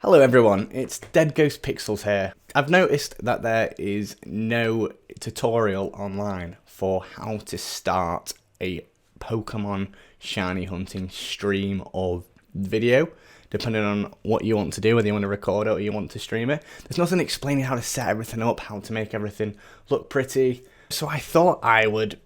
Hello everyone, it's Dead Ghost Pixels here. I've noticed that there is no tutorial online for how to start a Pokemon shiny hunting stream or video, depending on what you want to do, whether you want to record it or you want to stream it. There's nothing explaining how to set everything up, how to make everything look pretty. So I thought I would,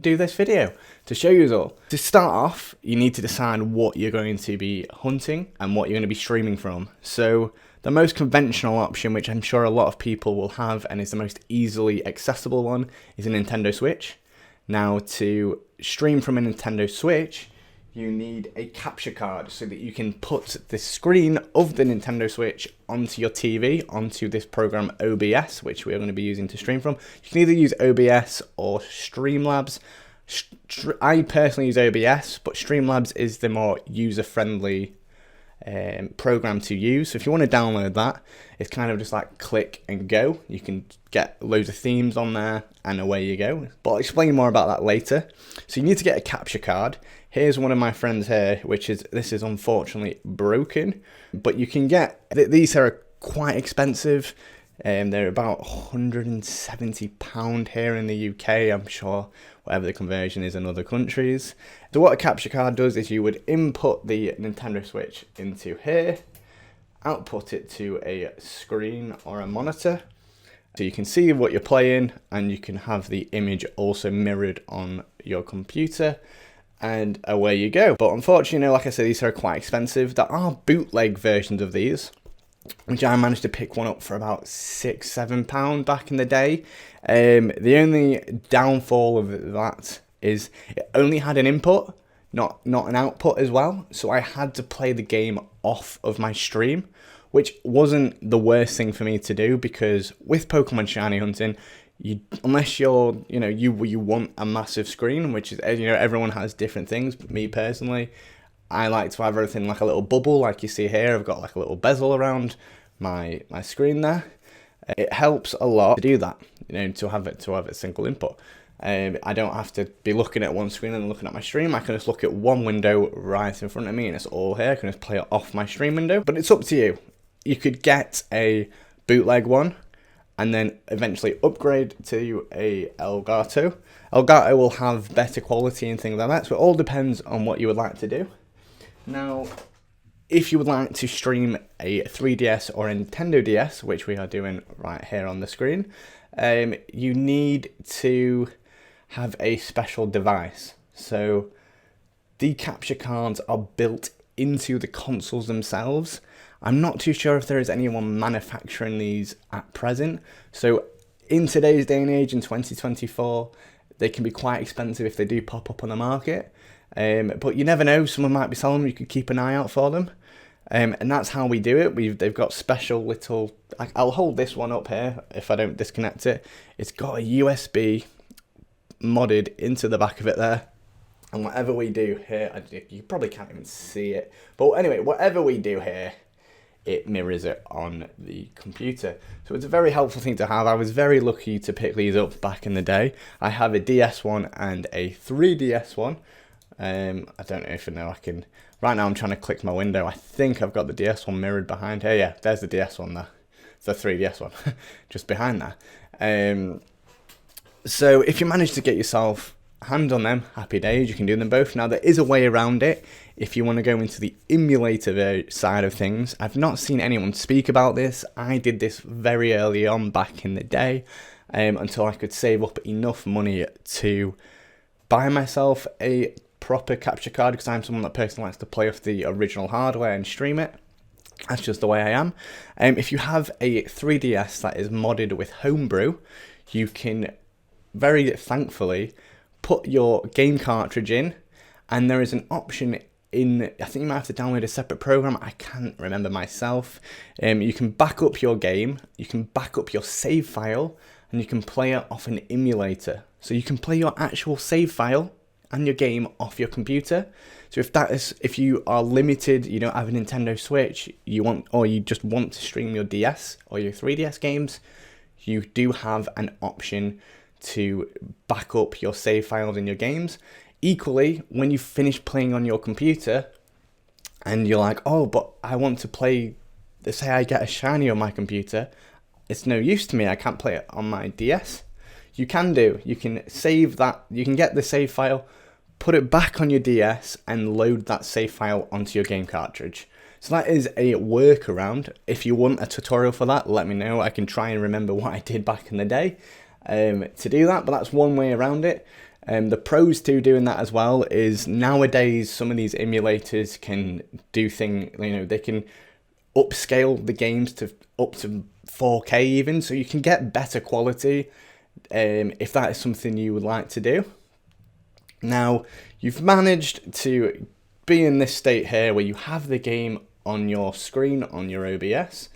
do this video to show you all. To start off, you need to decide what you're going to be hunting and what you're going to be streaming from. So the most conventional option, which I'm sure a lot of people will have and is the most easily accessible one, is a Nintendo Switch. Now, to stream from a Nintendo Switch, you need a capture card so that you can put the screen of the Nintendo Switch onto your TV, onto this program OBS, which we're going to be using to stream from. You can either use OBS or Streamlabs. I personally use OBS, but Streamlabs is the more user-friendly program to use. So if you want to download that, it's kind of just like click and go. You can get loads of themes on there and away you go. But I'll explain more about that later. So you need to get a capture card. Here's one of my friends here, this is unfortunately broken, but you can get, these are quite expensive. They're about £170 here in the UK. I'm sure whatever the conversion is in other countries. So what a capture card does is you would input the Nintendo Switch into here, output it to a screen or a monitor, so you can see what you're playing and you can have the image also mirrored on your computer. And away you go. But unfortunately, like I said, these are quite expensive. There are bootleg versions of these, which I managed to pick one up for about £6-7 back in the day. The only downfall of that is it only had an input, not an output as well. So I had to play the game off of my stream, which wasn't the worst thing for me to do, because with Pokemon shiny hunting, unless you're, you want a massive screen, which is, everyone has different things. But me personally, I like to have everything like a little bubble, like you see here. I've got like a little bezel around my screen there. It helps a lot to do that, to have a single input. I don't have to be looking at one screen and looking at my stream. I can just look at one window right in front of me, and it's all here. I can just play it off my stream window. But it's up to you. You could get a bootleg one, and then eventually upgrade to a Elgato. Elgato will have better quality and things like that, so it all depends on what you would like to do. Now, if you would like to stream a 3DS or a Nintendo DS, which we are doing right here on the screen, you need to have a special device. So the capture cards are built into the consoles themselves. I'm not too sure if there is anyone manufacturing these at present. So in today's day and age, in 2024, they can be quite expensive if they do pop up on the market. But you never know, someone might be selling them, you could keep an eye out for them. And that's how we do it. They've got special little, I'll hold this one up here if I don't disconnect it. It's got a USB modded into the back of it there. And whatever we do here, you probably can't even see it. But anyway, whatever we do here, it mirrors it on the computer. So it's a very helpful thing to have. I was very lucky to pick these up back in the day. I have a DS one and a 3DS one. I don't know if I can... Right now I'm trying to click my window. I think I've got the DS one mirrored behind here. Yeah, there's the DS one there. It's the 3DS one, just behind there. So if you manage to get yourself hand on them, happy days, you can do them both. Now, there is a way around it if you want to go into the emulator side of things. I've not seen anyone speak about this. I did this very early on back in the day, until I could save up enough money to buy myself a proper capture card, because I'm someone that personally likes to play off the original hardware and stream it. That's just the way I am. If you have a 3DS that is modded with Homebrew, you can very thankfully put your game cartridge in, and there is an option in, I think you might have to download a separate program, I can't remember myself. You can back up your game, you can back up your save file, and you can play it off an emulator. So you can play your actual save file and your game off your computer. So if you are limited, you don't have a Nintendo Switch, or you just want to stream your DS or your 3DS games, you do have an option to back up your save files in your games. Equally, when you finish playing on your computer and you're like, oh, but I want to play say I get a shiny on my computer, it's no use to me. I can't play it on my DS. You can save that, you can get the save file, put it back on your DS and load that save file onto your game cartridge. So that is a workaround. If you want a tutorial for that, let me know. I can try and remember what I did back in the day to do that, but that's one way around it. The pros to doing that as well is nowadays some of these emulators can do things, they can upscale the games to up to 4K even, so you can get better quality if that is something you would like to do. Now, you've managed to be in this state here where you have the game on your screen, on your OBS.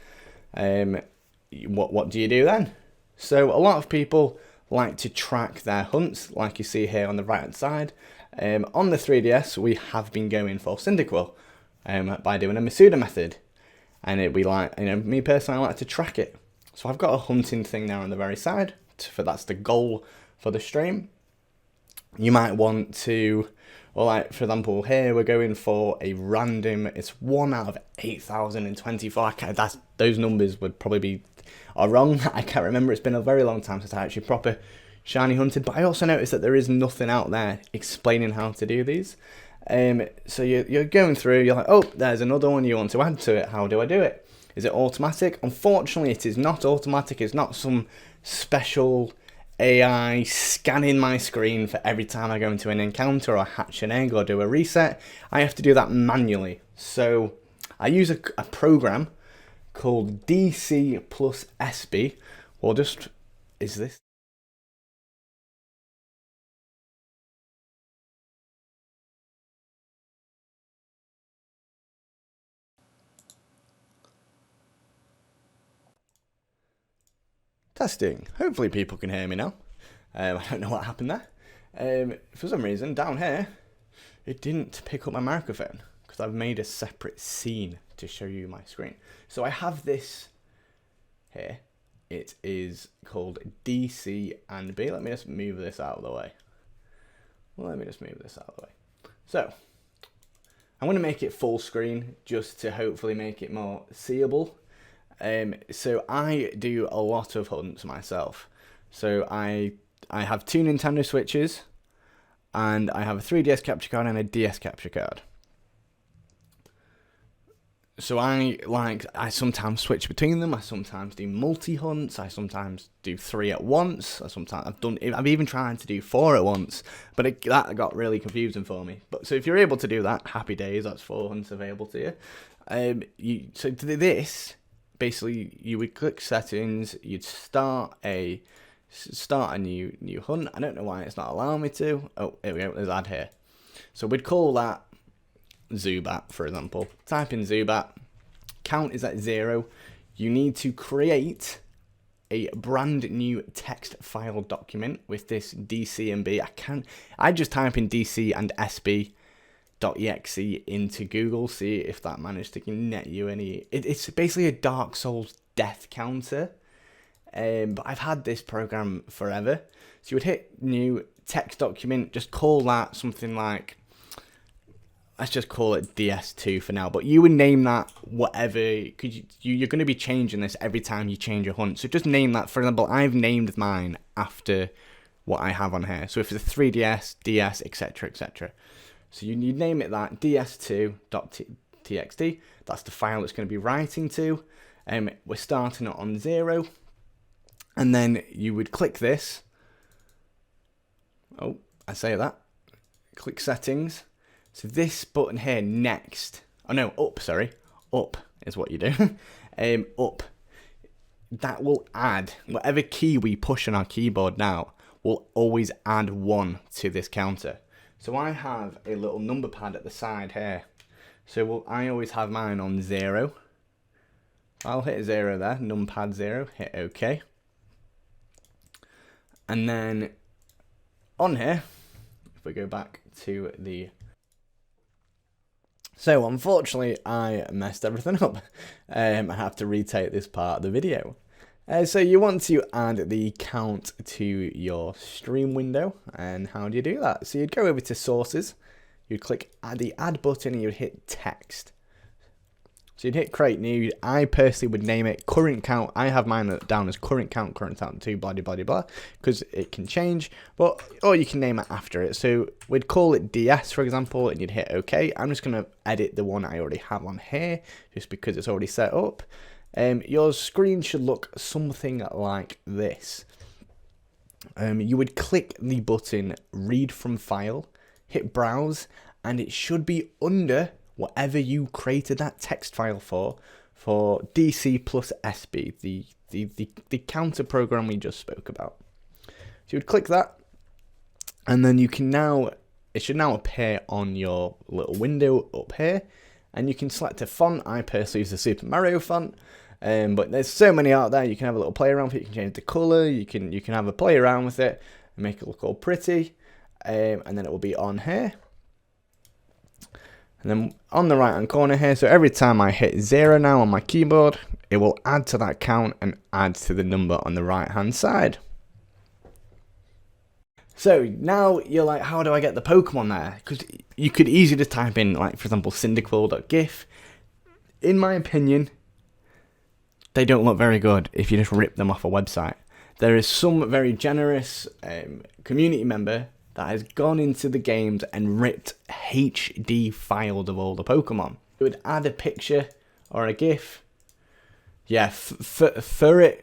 What do you do then? So a lot of people like to track their hunts, like you see here on the right hand side. On the 3DS, we have been going for Cyndaquil by doing a Masuda method. And me personally, I like to track it. So I've got a hunting thing there on the very side. That's the goal for the stream. You might want to, or like for example here, we're going for a random, it's 1 out of 8,024. Those numbers would probably are wrong. I can't remember. It's been a very long time since I actually proper shiny hunted. But I also noticed that there is nothing out there explaining how to do these. So you're going through, you're like, oh, there's another one you want to add to it. How do I do it? Is it automatic? Unfortunately, it is not automatic. It's not some special AI scanning my screen for every time I go into an encounter or hatch an egg or do a reset. I have to do that manually. So I use a program called DC plus SB. Is this? Testing. Hopefully people can hear me now. I don't know what happened there. For some reason, down here, it didn't pick up my microphone because I've made a separate scene to show you my screen. So I have this here. It is called DC and B. Let me just move this out of the way. So I'm going to make it full screen just to hopefully make it more seeable. So I do a lot of hunts myself. So I have 2 Nintendo Switches, and I have a 3DS capture card and a DS capture card. So I sometimes switch between them. I sometimes do multi hunts. I sometimes do 3 at once. I've even tried to do 4 at once, but that got really confusing for me. But so if you're able to do that, happy days. That's 4 hunts available to you. So to this, basically, you would click settings. You'd start a new hunt. I don't know why it's not allowing me to. Oh, here we go. There's add here. So we'd call that Zubat, for example. Type in Zubat. Count is at 0. You need to create a brand new text file document with this DC and B. I just type in DC and SB.exe into Google, see if that managed to net you any. It's basically a Dark Souls death counter. But I've had this program forever. So you would hit new text document, just call that something like, let's just call it DS2 for now. But you would name that whatever, because you're going to be changing this every time you change a hunt. So just name that. For example, I've named mine after what I have on here. So if it's a 3DS, DS, etc., etc. So you name it that, ds2.txt. That's the file it's going to be writing to. We're starting it on 0. And then you would click this. Oh, I say that. Click settings. So this button here, next. Oh no, up, sorry. Up is what you do. Up. That will add, whatever key we push on our keyboard now, will always add 1 to this counter. So I have a little number pad at the side here. So I always have mine on 0. I'll hit 0 there, numpad 0, hit OK. And then on here, if we go back to the... So unfortunately, I messed everything up. I have to retake this part of the video. So you want to add the count to your stream window. And how do you do that? So you'd go over to sources. You'd click the add button and you'd hit text. So you'd hit create new. I personally would name it current count. I have mine down as current count 2, blah, blah, blah, blah, because it can change, but, or you can name it after it. So we'd call it DS, for example, and you'd hit OK. I'm just going to edit the one I already have on here, just because it's already set up. Your screen should look something like this. You would click the button read from file, hit browse, and it should be under whatever you created that text file for DC plus SB, the counter program we just spoke about. So you would click that, and then you can now, it should now appear on your little window up here, and you can select a font. I personally use the Super Mario font, but there's so many out there. You can have a little play around with it. You can change the color. You can have a play around with it and make it look all pretty, and then it will be on here. And then on the right hand corner here, so every time I hit 0 now on my keyboard, it will add to that count and add to the number on the right hand side. So now you're like, how do I get the Pokemon there? Because you could easily just type in, like, for example, cyndaquil.gif. In my opinion, they don't look very good if you just rip them off a website. There is some very generous community member that has gone into the games and ripped HD files of all the Pokemon. It would add a picture or a GIF. Yeah, Furret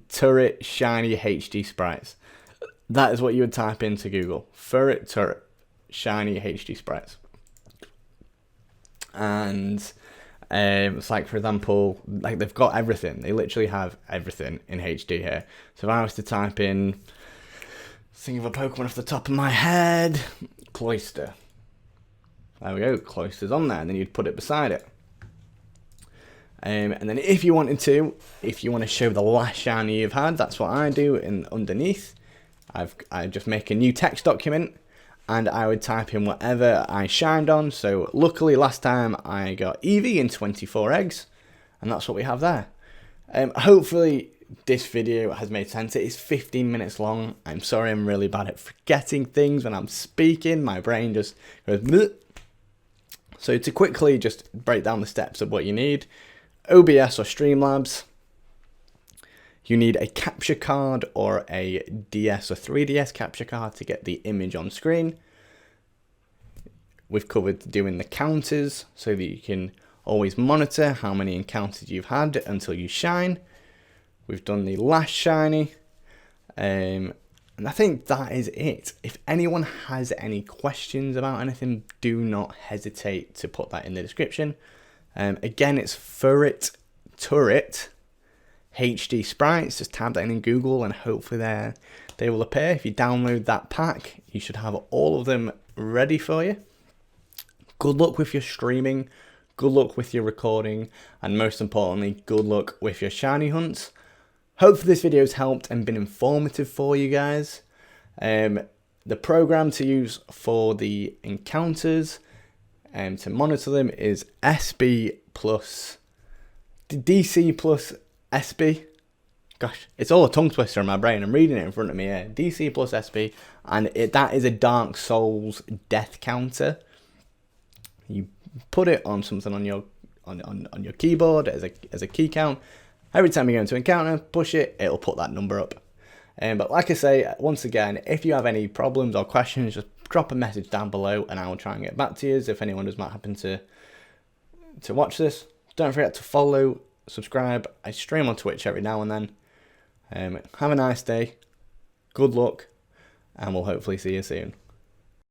Turret Shiny HD Sprites. That is what you would type into Google. Furret Turret Shiny HD Sprites. And it's like, for example, like they've got everything. They literally have everything in HD here. So if I was to type in, think of a Pokemon off the top of my head, Cloyster. There we go, Cloyster's on there, and then you'd put it beside it. And then if you want to show the last shiny you've had, that's what I do. And underneath, I just make a new text document, and I would type in whatever I shined on. So luckily last time I got Eevee in 24 eggs, and that's what we have there. Hopefully this video has made sense. It is 15 minutes long. I'm sorry, I'm really bad at forgetting things when I'm speaking. My brain just goes bleh. So to quickly just break down the steps of what you need: OBS or Streamlabs. You need a capture card or a DS or 3DS capture card to get the image on screen. We've covered doing the counters so that you can always monitor how many encounters you've had until you shine. We've done the last shiny, and I think that is it. If anyone has any questions about anything, do not hesitate to put that in the description. Again, it's Furret Turret HD Sprites. Just type that in Google and hopefully they will appear. If you download that pack, you should have all of them ready for you. Good luck with your streaming, good luck with your recording, and most importantly, good luck with your shiny hunts. Hopefully this video has helped and been informative for you guys. The program to use for the encounters and to monitor them is SB plus DC plus SB. Gosh, it's all a tongue twister in my brain. I'm reading it in front of me here. DC plus SB, and that is a Dark Souls death counter. You put it on something on your keyboard as a key count. Every time you go into encounter, push it, it'll put that number up. But like I say, once again, if you have any problems or questions, just drop a message down below and I will try and get back to you if anyone does not happen to watch this. Don't forget to follow, subscribe. I stream on Twitch every now and then. Have a nice day, good luck, and we'll hopefully see you soon.